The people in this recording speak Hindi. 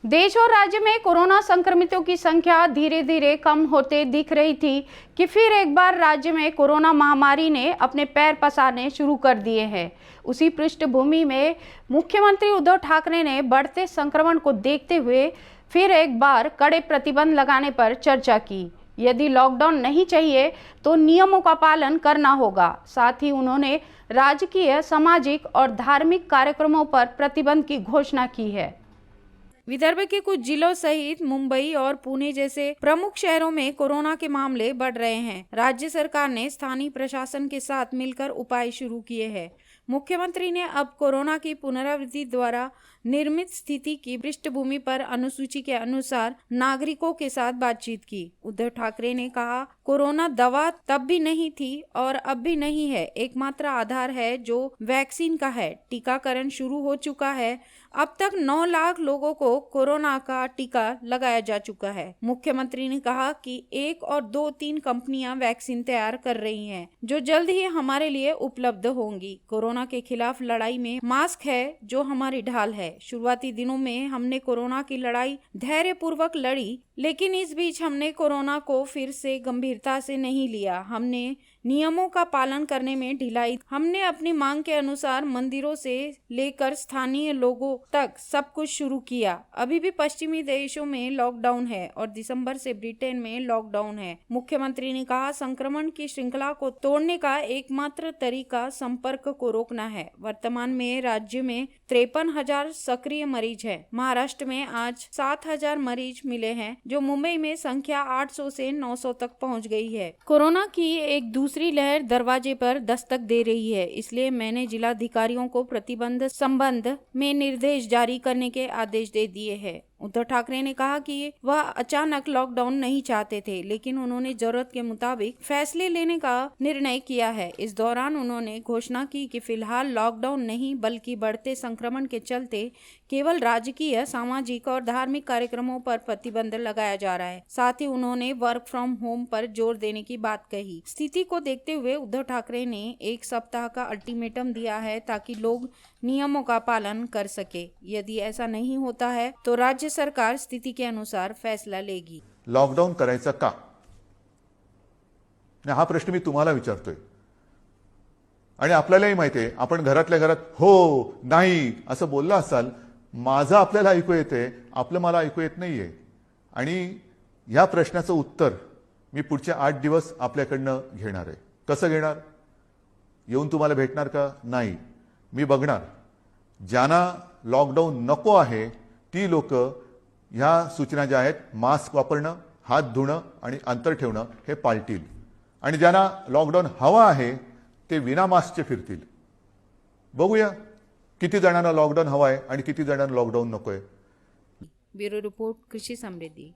देश और राज्य में कोरोना संक्रमितों की संख्या धीरे धीरे कम होते दिख रही थी कि फिर एक बार राज्य में कोरोना महामारी ने अपने पैर पसारने शुरू कर दिए हैं। उसी पृष्ठभूमि में मुख्यमंत्री उद्धव ठाकरे ने बढ़ते संक्रमण को देखते हुए फिर एक बार कड़े प्रतिबंध लगाने पर चर्चा की। यदि लॉकडाउन नहीं चाहिए तो नियमों का पालन करना होगा। साथ ही उन्होंने राजकीय, सामाजिक और धार्मिक कार्यक्रमों पर प्रतिबंध की घोषणा की है। विदर्भ के कुछ जिलों सहित मुंबई और पुणे जैसे प्रमुख शहरों में कोरोना के मामले बढ़ रहे हैं। राज्य सरकार ने स्थानीय प्रशासन के साथ मिलकर उपाय शुरू किए हैं। मुख्यमंत्री ने अब कोरोना की पुनरावृत्ति द्वारा निर्मित स्थिति की पृष्ठभूमि पर अनुसूची के अनुसार नागरिकों के साथ बातचीत की। उद्धव ठाकरे ने कहा, कोरोना दवा तब भी नहीं थी और अब भी नहीं है। एकमात्र आधार है जो वैक्सीन का है। टीकाकरण शुरू हो चुका है। अब तक 9 लाख लोगों को कोरोना का टीका लगाया जा चुका है। मुख्यमंत्री ने कहा कि 1 और 2-3 कंपनियां वैक्सीन तैयार कर रही हैं, जो जल्द ही हमारे लिए उपलब्ध होंगी। कोरोना के खिलाफ लड़ाई में मास्क है जो हमारी ढाल है। शुरुआती दिनों में हमने कोरोना की लड़ाई धैर्यपूर्वक लड़ी, लेकिन इस बीच हमने कोरोना को फिर से गंभीरता से नहीं लिया। हमने नियमों का पालन करने में ढिलाई। हमने अपनी मांग के अनुसार मंदिरों से लेकर स्थानीय लोगों तक सब कुछ शुरू किया। अभी भी पश्चिमी देशों में लॉकडाउन है और दिसंबर से ब्रिटेन में लॉकडाउन है। मुख्यमंत्री ने कहा, संक्रमण की श्रृंखला को तोड़ने का एकमात्र तरीका संपर्क को रोकना है। वर्तमान में राज्य में 53,000 सक्रिय मरीज हैं। महाराष्ट्र में आज 7,000 मरीज मिले हैं, जो मुंबई में संख्या 800 से 900 तक पहुंच गई है। कोरोना की एक दूसरी लहर दरवाजे पर दस्तक दे रही है, इसलिए मैंने जिलाधिकारियों को प्रतिबंध संबंध में निर्देश जारी करने के आदेश दे दिए हैं। उद्धव ठाकरे ने कहा कि वह अचानक लॉकडाउन नहीं चाहते थे, लेकिन उन्होंने जरूरत के मुताबिक फैसले लेने का निर्णय किया है। इस दौरान उन्होंने घोषणा की कि फिलहाल लॉकडाउन नहीं, बल्कि बढ़ते संक्रमण के चलते केवल राजकीय, सामाजिक और धार्मिक कार्यक्रमों पर प्रतिबंध लगाया जा रहा है। साथ ही उन्होंने वर्क फ्रॉम होम पर जोर देने की बात कही। स्थिति को देखते हुए उद्धव ठाकरे ने 1 सप्ताह का अल्टीमेटम दिया है, ताकि लोग नियमों का पालन कर सके। यदि ऐसा नहीं होता है तो राज्य सरकार स्थिति के अनुसार फैसला लेगी। लॉकडाऊन करायचा का? हा प्रश्न मी तुम्हाला विचारतोय आणि आपल्यालाही माहिती आहे, आपण घरातल्या घरात हो नाही असं बोलला असाल, माझं आपल्याला ऐकू येते, आपलं मला ऐकू येत नाहीये। आणि या प्रश्नाचं उत्तर मी पुढचे 8 दिवस आपल्याकडनं घेणार आहे। कसं घेणार? येऊन तुम्हाला भेटणार का? नाही, मी बघणार ज्यांना लॉकडाऊन नको आहे ती लोक ह्या सूचना ज्या आहेत, मास्क वापरणं, हात धुणं आणि अंतर ठेवणं हे पाळतील, आणि ज्यांना लॉकडाऊन हवा आहे ते विना मास्कचे फिरतील। बघूया किती जणांना लॉकडाऊन हवा आहे आणि किती जणांना लॉकडाऊन नको आहे। ब्युरो रिपोर्ट, कृषी समृद्धी।